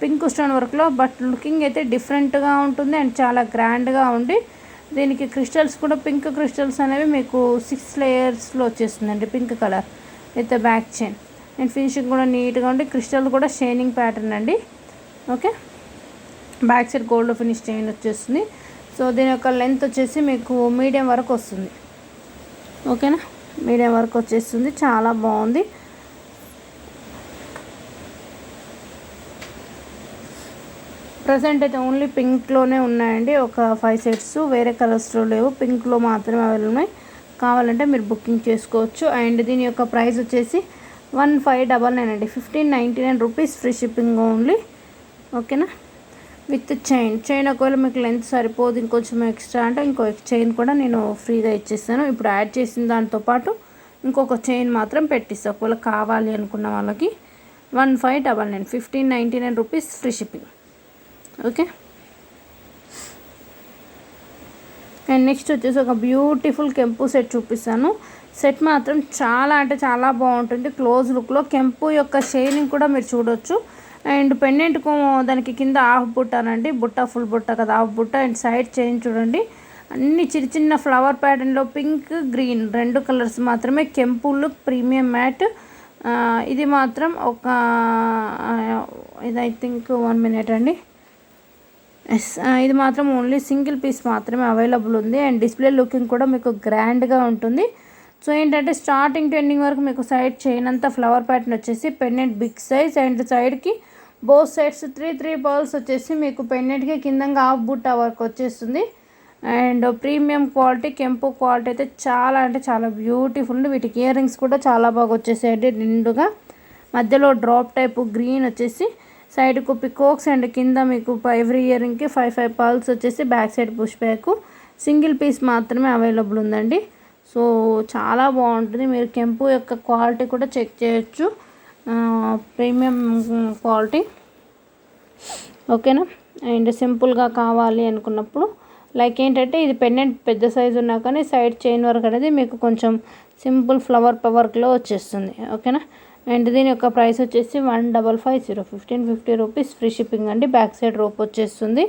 pink stone వర్క్లో, బట్ లుకింగ్ అయితే డిఫరెంట్గా ఉంటుంది అండ్ చాలా గ్రాండ్గా ఉండి దీనికి క్రిస్టల్స్ కూడా పింక్ క్రిస్టల్స్ అనేవి మీకు 6 layers వచ్చేస్తుందండి, pink colour with back chain. And finishing కూడా నీట్గా ఉండి క్రిస్టల్ కూడా షైనింగ్ ప్యాటర్న్ అండి. Okay. Back side gold finish chain వచ్చేస్తుంది. సో దీని యొక్క లెంత్ వచ్చేసి మీకు మీడియం వరకు వస్తుంది. ఓకేనా. మీడియం వరకు వచ్చేస్తుంది. చాలా బాగుంది. ప్రజెంట్ అయితే ఓన్లీ పింక్లోనే ఉన్నాయండి. ఒక 5 sets, వేరే కలర్స్లో లేవు, పింక్లో మాత్రమే అవైలబుల్ ఉన్నాయి. కావాలంటే మీరు బుకింగ్ చేసుకోవచ్చు. అండ్ దీని యొక్క ప్రైస్ వచ్చేసి 1599 అండి, 1599 రూపీస్, ఫ్రీ షిప్పింగ్ ఓన్లీ. ఓకేనా. విత్ చైన్ ఒకవేళ మీకు లెంత్ సరిపోదు, ఇంకొంచెం ఎక్స్ట్రా అంటే ఇంకో చైన్ కూడా నేను ఫ్రీగా ఇచ్చేస్తాను. ఇప్పుడు యాడ్ చేసిన దాంతోపాటు ఇంకొక చైన్ మాత్రం పెట్టిస్తాను ఒకవేళ కావాలి అనుకున్న వాళ్ళకి. 1599, 1599 rupees, free shipping. Okay. And next వచ్చేసి ఒక బ్యూటిఫుల్ కెంపు సెట్ చూపిస్తాను. సెట్ మాత్రం చాలా అంటే చాలా బాగుంటుంది. క్లోజ్ లుక్లో కెంపు యొక్క షైనింగ్ కూడా మీరు చూడొచ్చు. అండ్ పెండెంట్కు దానికి కింద హాఫ్ బుట్టానండి, బుట్ట ఫుల్ బుట్ట కదా, హాఫ్ బుట్ట. అండ్ సైడ్ చైన్ చూడండి, అన్ని చిన్న చిన్న ఫ్లవర్ ప్యాటర్న్లో పింక్, గ్రీన్ 2 కలర్స్ మాత్రమే. కెంపు లుక్, ప్రీమియం మ్యాట్. ఇది మాత్రం ఒక ఇది ఐ థింక్ 1 minute అండి. ఇది మాత్రం ఓన్లీ సింగిల్ పీస్ మాత్రమే అవైలబుల్ ఉంది. అండ్ డిస్ప్లే లుకింగ్ కూడా మీకు గ్రాండ్గా ఉంటుంది. సో ఏంటంటే స్టార్టింగ్ టు ఎండింగ్ వరకు మీకు సైడ్ చైన్ అంతా ఫ్లవర్ ప్యాటర్న్ వచ్చేసి, పెండెంట్ బిగ్ సైజ్. అండ్ సైడ్కి బోత్ సైడ్స్ 3 పర్ల్స్ వచ్చేసి మీకు పెండెంట్కి కిందంగా హాఫ్ బుట్ట వర్క్ వచ్చేస్తుంది. అండ్ ప్రీమియం క్వాలిటీ కెంపు క్వాలిటీ అయితే చాలా అంటే చాలా బ్యూటిఫుల్ ఉంది. వీటికి ఇయర్ రింగ్స్ కూడా చాలా బాగా వచ్చేసాయండి నిండుగా. మధ్యలో డ్రాప్ టైపు గ్రీన్ వచ్చేసి, సైడ్కు పికోక్స్. అండ్ కింద మీకు ఎవ్రీ ఇయర్ రింగ్కి 5 పర్ల్స్ వచ్చేసి, back side push back. Single piece మాత్రమే అవైలబుల్ ఉందండి. సో చాలా బాగుంటుంది. మీరు కెంపు యొక్క క్వాలిటీ కూడా చెక్ చేయొచ్చు, ప్రీమియం క్వాలిటీ. ఓకేనా. అండ్ సింపుల్గా కావాలి అనుకున్నప్పుడు లైక్ ఏంటంటే ఇది పెండెంట్ పెద్ద సైజు ఉన్నా కానీ సైడ్ చైన్ వర్క్ అనేది మీకు కొంచెం సింపుల్ ఫ్లవర్ వర్క్లో వచ్చేస్తుంది. ఓకేనా. అండ్ దీని యొక్క ప్రైస్ వచ్చేసి 1550, 1550 రూపీస్, ఫ్రీ షిప్పింగ్ అండి. బ్యాక్ సైడ్ రోప్ వచ్చేస్తుంది.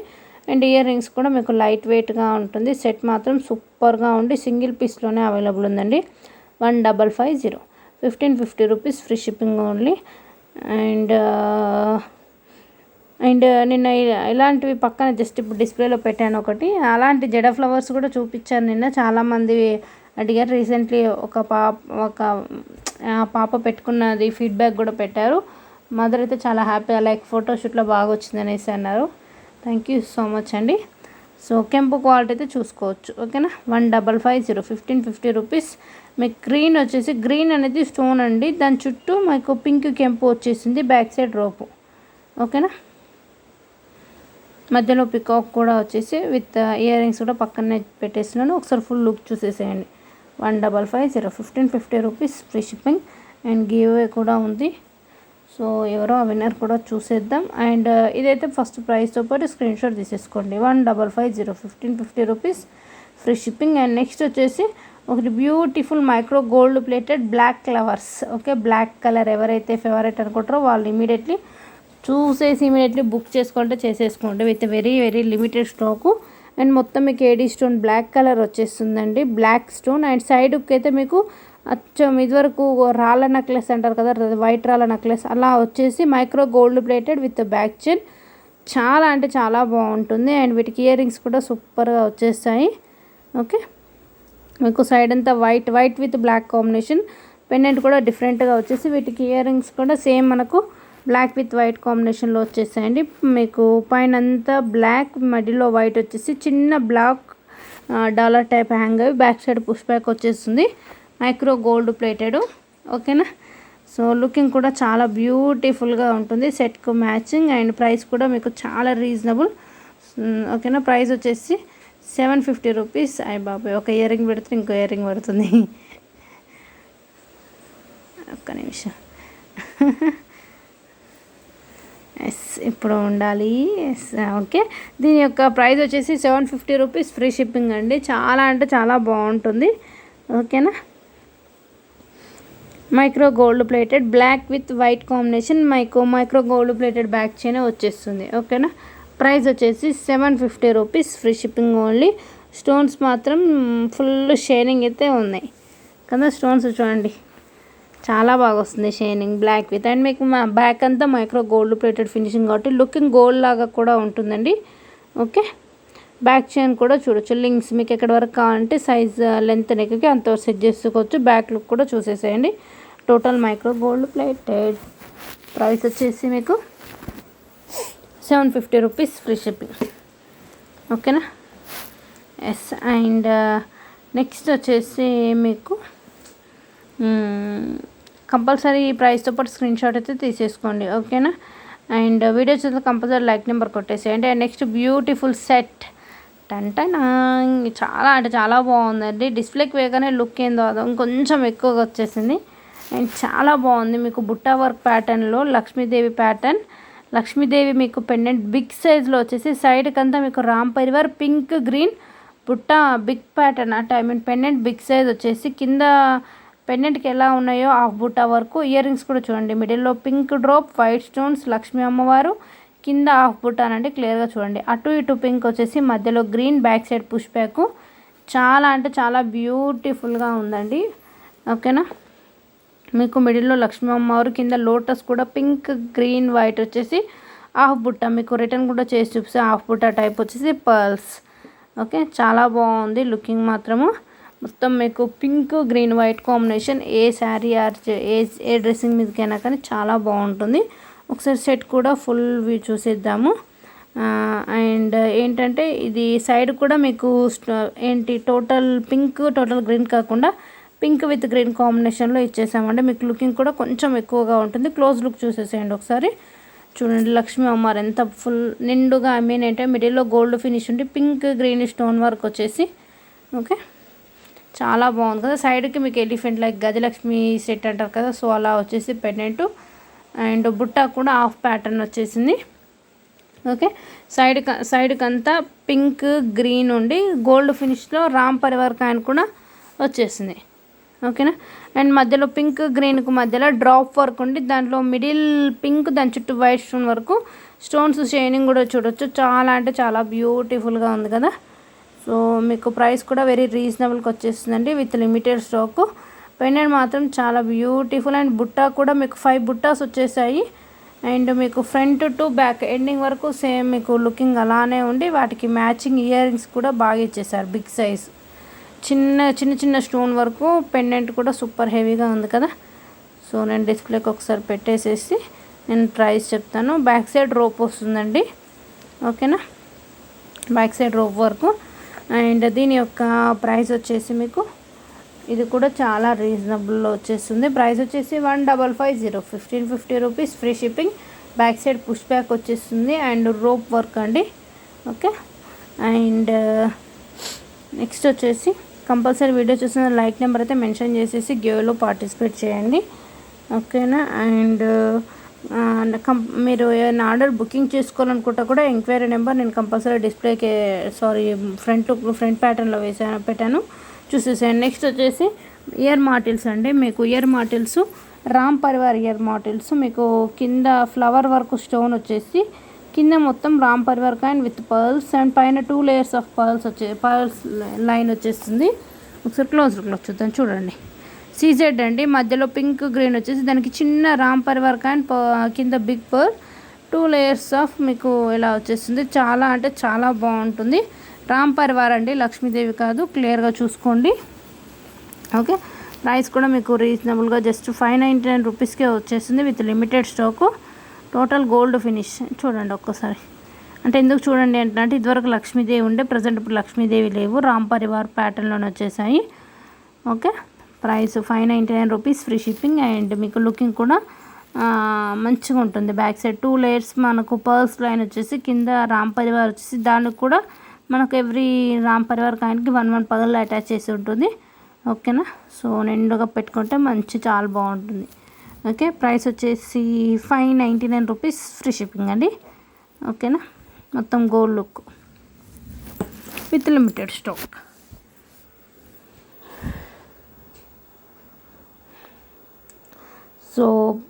అండ్ ఇయర్ రింగ్స్ కూడా మీకు లైట్ వెయిట్గా ఉంటుంది. సెట్ మాత్రం సూపర్గా ఉండి సింగిల్ పీస్లోనే అవైలబుల్ ఉందండి. 1550, 1550 rupees, free shipping only. And నిన్న ఇలాంటివి పక్కన జస్ట్ ఇప్పుడు డిస్ప్లేలో పెట్టాను ఒకటి. అలాంటి జడ ఫ్లవర్స్ కూడా చూపించాను నిన్న. చాలామంది అడిగారు. రీసెంట్లీ ఒక పాప పెట్టుకున్నది ఫీడ్బ్యాక్ కూడా పెట్టారు. మదర్ అయితే చాలా హ్యాపీగా లైక్ ఫోటోషూట్లో బాగా వచ్చింది అనేసి అన్నారు. థ్యాంక్ యూ సో మచ్ అండి. సో కెంపు క్వాలిటీ అయితే చూసుకోవచ్చు. ఓకేనా. 1550, 1550 రూపీస్. మీకు గ్రీన్ వచ్చేసి గ్రీన్ అనేది స్టోన్ అండి. దాని చుట్టూ మీకు పింక్ కెంపు వచ్చేసింది. Back side rope. ఓకేనా. మధ్యలో పికాక్ కూడా వచ్చేసి విత్ ఇయర్ రింగ్స్ కూడా పక్కనే పెట్టేస్తున్నాను. ఒకసారి ఫుల్ లుక్ చూసేసేయండి. 1550, 1550 rupees, free shipping. And give away కూడా ఉంది. సో ఎవరో ఆ విన్నర్ కూడా చూసేద్దాం. అండ్ ఇదైతే ఫస్ట్ ప్రైస్తో పాటు స్క్రీన్ షాట్ తీసేసుకోండి. 1550, 1550 rupees, free shipping. And next వచ్చేసి ఒకటి beautiful micro gold plated black flowers. Okay. Black colour ఎవరైతే ఫేవరెట్ అనుకుంటారో వాళ్ళు ఇమీడియట్లీ బుక్ చేసుకుంటే చేసేసుకోండి. With very very limited stock. And మొత్తం మీకు ఏడీ స్టోన్ బ్లాక్ కలర్ వచ్చేస్తుందండి. Black stone. అండ్ సైడ్కి అయితే మీకు అచ్చం ఇదివరకు రాళ్ళ నెక్లెస్ అంటారు కదా, వైట్ రాళ్ళ నెక్లెస్ అలా వచ్చేసి micro gold plated with back chain. చాలా అంటే చాలా బాగుంటుంది. అండ్ వీటికి ఇయర్ రింగ్స్ కూడా సూపర్గా వచ్చేస్తాయి. ఓకే. మీకు సైడ్ అంతా white with black combination. Pendant కూడా డిఫరెంట్గా వచ్చేసి వీటికి ఇయర్ రింగ్స్ కూడా సేమ్ మనకు బ్లాక్ విత్ వైట్ కాంబినేషన్లో వచ్చేసాయండి. మీకు పైన అంతా బ్లాక్, మధ్యలో వైట్ వచ్చేసి చిన్న బ్లాక్ డాలర్ టైప్ హ్యాంగ్ అవి. బ్యాక్ సైడ్ పుష్ బ్యాక్ వచ్చేస్తుంది. Micro gold plated. ఓకేనా. సో లుకింగ్ కూడా చాలా బ్యూటిఫుల్గా ఉంటుంది. సెట్కు మ్యాచింగ్. అండ్ ప్రైస్ కూడా మీకు చాలా రీజనబుల్. ఓకేనా. ప్రైస్ వచ్చేసి 750 రూపీస్. అయ్య బాబాయ్, ఒక ఇయర్ రింగ్ పెడితే ఇంకో ఇయర్ రింగ్ పడుతుంది. ఒక్క నిమిషం. ఎస్, ఇప్పుడు ఉండాలి. ఎస్. ఓకే. దీని యొక్క ప్రైస్ వచ్చేసి 750 రూపీస్, ఫ్రీ షిప్పింగ్ అండి. చాలా అంటే చాలా బాగుంటుంది. ఓకేనా. Micro gold plated black with white combination. Micro gold plated back chain వచ్చేస్తుంది. ఓకేనా. ప్రైస్ వచ్చేసి 750 rupees, free shipping only. Stones మాత్రం ఫుల్ షైనింగ్ అయితే ఉన్నాయి కదా. స్టోన్స్ చూడండి చాలా బాగా వస్తుంది షైనింగ్ బ్లాక్ విత్. అండ్ మీకు మా బ్యాక్ అంతా మైక్రో గోల్డ్ ప్లేటెడ్ ఫినిషింగ్ కాబట్టి లుకింగ్ గోల్డ్ లాగా కూడా ఉంటుందండి. ఓకే. బ్యాక్ చైన్ కూడా చూడొచ్చు. లింక్స్ మీకు ఎక్కడి వరకు కావాలంటే సైజ్ లెంత్ నెక్కి అంత సెట్ చేసుకోవచ్చు. బ్యాక్ లుక్ కూడా చూసేసేయండి. Total micro gold plated. Price వచ్చేసి మీకు 750 రూపీస్, ఫ్రీ షిప్పింగ్. ఓకేనా. ఎస్. అండ్ నెక్స్ట్ వచ్చేసి మీకు కంపల్సరీ ఈ ప్రైస్తో పాటు స్క్రీన్ షాట్ అయితే తీసేసుకోండి. ఓకేనా. అండ్ వీడియో చూస్తే కంపల్సరీ లైక్ నెంబర్ కొట్టేసేయండి. And next beautiful set. టంటనా. చాలా అంటే చాలా బాగుందండి. డిస్ప్లేకి వేగానే లుక్ ఏందో అది ఇంకొంచెం ఎక్కువగా వచ్చేసింది. అండ్ చాలా బాగుంది. మీకు బుట్టా వర్క్ ప్యాటర్న్లో లక్ష్మీదేవి ప్యాటర్న్. లక్ష్మీదేవి మీకు పెండెంట్ బిగ్ సైజ్లో వచ్చేసి సైడ్కి అంతా మీకు రామ్ పరివార్ పింక్ గ్రీన్ బుట్ట బిగ్ ప్యాటర్న్ అంటే పెండెంట్ బిగ్ సైజ్ వచ్చేసి కింద పెండెంట్కి ఎలా ఉన్నాయో హాఫ్ బుట్ట వరకు. ఇయర్ రింగ్స్ కూడా చూడండి. మిడిల్లో pink drop, white stones, Lakshmi అమ్మవారు, కింద హాఫ్ బుట్ట అనండి క్లియర్గా చూడండి. అటు ఇటు పింక్ వచ్చేసి మధ్యలో green, back side push back. చాలా అంటే చాలా బ్యూటిఫుల్గా ఉందండి. ఓకేనా. మీకు మిడిల్లో లక్ష్మీ అమ్మవారు, కింద లోటస్ కూడా పింక్ గ్రీన్ వైట్ వచ్చేసి హాఫ్ బుట్ట. మీకు రిటర్న్ కూడా చేసి చూపిస్తే హాఫ్ బుట్ట టైప్ వచ్చేసి పర్ల్స్. ఓకే. చాలా బాగుంది లుకింగ్ మాత్రము. మొత్తం మీకు పింక్ గ్రీన్ వైట్ కాంబినేషన్. ఏ శారీ ఆర్ ఏ డ్రెస్సింగ్ మీదకైనా కానీ చాలా బాగుంటుంది. ఒకసారి సెట్ కూడా ఫుల్ వ్యూ చూసేద్దాము. అండ్ ఏంటంటే ఇది సైడ్ కూడా మీకు ఏంటి టోటల్ పింక్ టోటల్ గ్రీన్ కాకుండా పింక్ విత్ గ్రీన్ కాంబినేషన్లో ఇచ్చేసామంటే మీకు లుకింగ్ కూడా కొంచెం ఎక్కువగా ఉంటుంది. క్లోజ్ లుక్ చూసేసేయండి ఒకసారి. చూడండి లక్ష్మీ అమ్మవారు ఎంత ఫుల్ నిండుగా ఏంటంటే మిడిల్లో గోల్డ్ ఫినిష్ ఉండి పింక్ గ్రీన్ స్టోన్ వర్క్ వచ్చేసి. ఓకే. చాలా బాగుంది కదా. సైడ్కి మీకు ఎలిఫెంట్ లైక్ గజలక్ష్మి సెట్ అంటారు కదా, సో అలా వచ్చేసి పెండెంట్. అండ్ బుట్ట కూడా హాఫ్ ప్యాటర్న్ వచ్చేసింది. ఓకే. సైడ్కి అంతా పింక్ గ్రీన్ ఉండి గోల్డ్ ఫినిష్లో రామ్ పరివార్ కాయిన్ కూడా వచ్చేసింది. ఓకేనా. అండ్ మధ్యలో పింక్ గ్రీన్కు మధ్యలో డ్రాప్ వర్క్ ఉండి దాంట్లో మిడిల్ పింక్ దాని చుట్టూ వైట్ స్టోన్ వరకు స్టోన్స్ షైనింగ్ కూడా చూడొచ్చు. చాలా అంటే చాలా బ్యూటిఫుల్గా ఉంది కదా. సో మీకు ప్రైస్ కూడా వెరీ రీజనబుల్కి వచ్చేస్తుందండి విత్ లిమిటెడ్ స్టాక్. పెండెంట్ మాత్రం చాలా బ్యూటిఫుల్ అండ్ బుట్టా కూడా మీకు 5 బుట్టాస్ వచ్చేసాయి. అండ్ మీకు ఫ్రంట్ టు బ్యాక్ ఎండింగ్ వరకు సేమ్ మీకు లుకింగ్ అలానే ఉండి వాటికి మ్యాచింగ్ ఇయర్ రింగ్స్ కూడా బాగా ఇచ్చేసారు బిగ్ సైజ్. చిన్న స్టోన్ వరకు పెండెంట్ కూడా సూపర్ హెవీగా ఉంది కదా. సో నేను డిస్ప్లేకి ఒకసారి పెట్టేసేసి నేను ప్రైస్ చెప్తాను. బ్యాక్ సైడ్ రోప్ వస్తుందండి. ఓకేనా, బ్యాక్ సైడ్ రోప్ వరకు. అండ్ దీని యొక్క ప్రైస్ వచ్చేసి మీకు ఇది కూడా చాలా రీజనబుల్లో వచ్చేస్తుంది. ప్రైస్ వచ్చేసి 1550, 1550 rupees free shipping. Back side push back వచ్చేస్తుంది అండ్ రోప్ వర్క్ అండి. ఓకే. అండ్ నెక్స్ట్ వచ్చేసి కంపల్సరీ వీడియో చూసిన లైక్ నెంబర్ అయితే మెన్షన్ చేసేసి గివ్లో పార్టిసిపేట్ చేయండి. ఓకేనా. అండ్ మీరు ఏమైనా ఆర్డర్ బుకింగ్ చేసుకోవాలనుకుంటా కూడా ఎంక్వైరీ నెంబర్ నేను కంపల్సరీ డిస్ప్లేకి ఫ్రంట్ ప్యాటర్న్లో పెట్టాను, చూసేసాను. నెక్స్ట్ వచ్చేసి ఇయర్ మాటిల్స్ అండి. మీకు ఇయర్ మాటిల్స్ రామ్ పరివార్ ఇయర్ మాటిల్స్ మీకు కింద ఫ్లవర్ వర్క్ స్టోన్ వచ్చేసి కింద మొత్తం Ram Parivar coin with pearls and పైన 2 లేయర్స్ ఆఫ్ పర్ల్స్ లైన్ వచ్చేస్తుంది. ఒకసారి క్లోజ్ చూద్దాం. చూడండి, సీజెడ్ అండి. మధ్యలో పింక్ గ్రీన్ వచ్చేసి దానికి చిన్న రామ్ పరివార్ కాయిన్ కింద బిగ్ పర్ల్ 2 లేయర్స్ ఆఫ్ మీకు ఇలా వచ్చేస్తుంది. చాలా అంటే చాలా బాగుంటుంది. రామ్ పరివార్ అండి, లక్ష్మీదేవి కాదు, క్లియర్గా చూసుకోండి. ఓకే. ప్రైస్ కూడా మీకు రీజనబుల్గా జస్ట్ 599 రూపీస్కే వచ్చేస్తుంది with limited stock. Total gold finish చూడండి ఒక్కసారి. అంటే ఎందుకు చూడండి అంటే ఇదివరకు లక్ష్మీదేవి ఉండే, ప్రజెంట్ ఇప్పుడు లక్ష్మీదేవి లేవు, రామ్ పరివార్ ప్యాటర్న్లోనే వచ్చేసాయి. Okay. Price 599 rupees free shipping. And మీకు లుకింగ్ కూడా మంచిగా ఉంటుంది. బ్యాక్ సైడ్ 2 లేయర్స్ మనకు పర్ల్స్ లైన్ వచ్చేసి కింద రామ్ పరివార్ వచ్చేసి దానికి కూడా మనకు ఎవ్రీ రామ్ పరివార్ కాయిన్కి 1 పగల్ అటాచ్ చేసి ఉంటుంది. ఓకేనా. సో నిండుగా పెట్టుకుంటే చాలా బాగుంటుంది. ఓకే. ప్రైస్ వచ్చేసి 599 రూపీస్ ఫ్రీ షిప్పింగ్ అండి. ఓకేనా. మొత్తం gold look with limited stock. So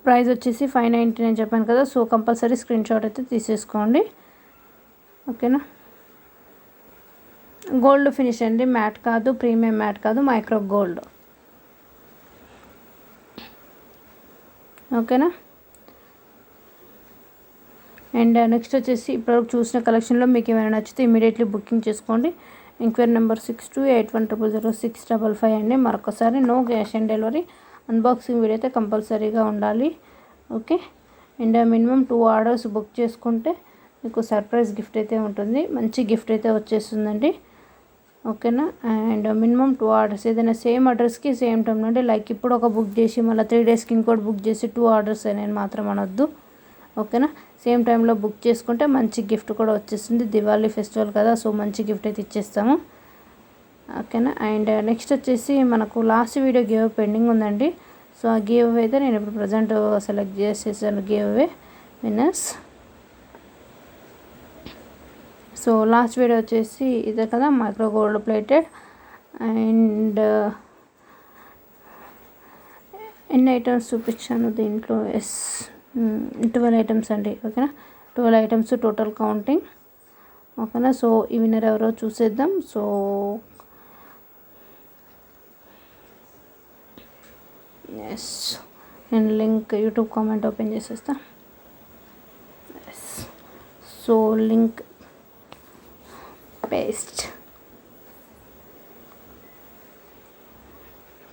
price వచ్చేసి 599 చెప్పాను కదా. సో కంపల్సరీ స్క్రీన్ షాట్ అయితే తీసేసుకోండి. ఓకేనా. గోల్డ్ ఫినిష్ అండి, మ్యాట్ కాదు, ప్రీమియం మ్యాట్ కాదు, మైక్రో గోల్డ్. ఓకేనా. అండ్ నెక్స్ట్ వచ్చేసి ఇప్పుడు చూసిన కలెక్షన్లో మీకు ఏమైనా నచ్చితే ఇమీడియట్లీ బుకింగ్ చేసుకోండి. ఎంక్వైరీ నెంబర్ 6281000655 అండి. మరొకసారి no cash on delivery. Unboxing video అయితే కంపల్సరీగా ఉండాలి. Okay. And minimum 2 orders book చేసుకుంటే మీకు సర్ప్రైజ్ గిఫ్ట్ అయితే ఉంటుంది, మంచి గిఫ్ట్ అయితే వచ్చేస్తుందండి. ఓకేనా. అండ్ మినిమం 2 ఆర్డర్స్ ఏదైనా సేమ్ అడ్రస్కి సేమ్ టైం నుండి లైక్ ఇప్పుడు ఒక బుక్ చేసి మళ్ళీ 3 డేస్కి ఇంకోటి బుక్ చేసి 2 ఆర్డర్స్ నేను మాత్రం అనొద్దు. ఓకేనా. సేమ్ టైంలో బుక్ చేసుకుంటే మంచి గిఫ్ట్ కూడా వచ్చేస్తుంది. దివాళీ ఫెస్టివల్ కదా, సో మంచి గిఫ్ట్ అయితే ఇచ్చేస్తాము. ఓకేనా. అండ్ నెక్స్ట్ వచ్చేసి మనకు లాస్ట్ వీడియో గివ్ పెండింగ్ ఉందండి. సో ఆ గివ్ అయితే నేను ఇప్పుడు ప్రజెంట్ సెలెక్ట్ చేసేసాను give away winners. So last video వచ్చేసి ఇదే కదా, మైక్రో గోల్డ్ ప్లేటెడ్. అండ్ ఎన్ని ఐటమ్స్ చూపించాను దీంట్లో? 12 ఐటమ్స్ అండి. ఓకేనా. 12 ఐటమ్స్ టోటల్ కౌంటింగ్. ఓకేనా. సో ఈ విన్నర్ ఎవరో చూసేద్దాం. సో ఎస్, నేను లింక్ యూట్యూబ్ కామెంట్ ఓపెన్ చేసేస్తా. Yes, so link paste,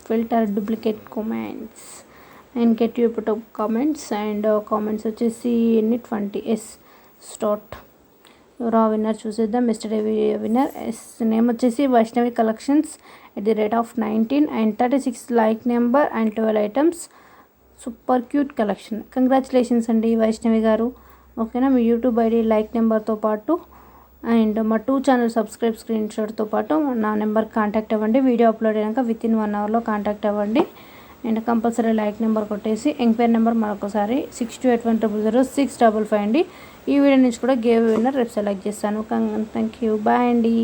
filter duplicate comments and get you put up comments. And comments వచ్చేసి ఎన్ని 20. స్టార్ట్. ఎవరో విన్నర్ చూసేద్దాం. ఎస్టర్డే విన్నర్ నేమ్ వచ్చేసి Vaishnavi collections @19 and 36 like number and 12 items. Super cute collection. Congratulations అండి వైష్ణవి గారు. ఓకేనా. మీ YouTube ID like నెంబర్తో పాటు అండ్ మా 2 ఛానల్ సబ్స్క్రైబ్ స్క్రీన్ షాట్తో పాటు నా నెంబర్ కాంటాక్ట్ అవ్వండి. వీడియో అప్లోడ్ అయ్యాక వితిన్ 1 అవర్లో కాంటాక్ట్ అవ్వండి. అండ్ కంపల్సరీ లైక్ నెంబర్ కొట్టేసి ఎంక్వైరీ నెంబర్ మరొకసారి 6281000655 అండి. ఈ వీడియో నుంచి కూడా గివ్ విన్నర్ రేపు సెలెక్ట్ చేస్తాను. Thank you. బాయ్ అండి.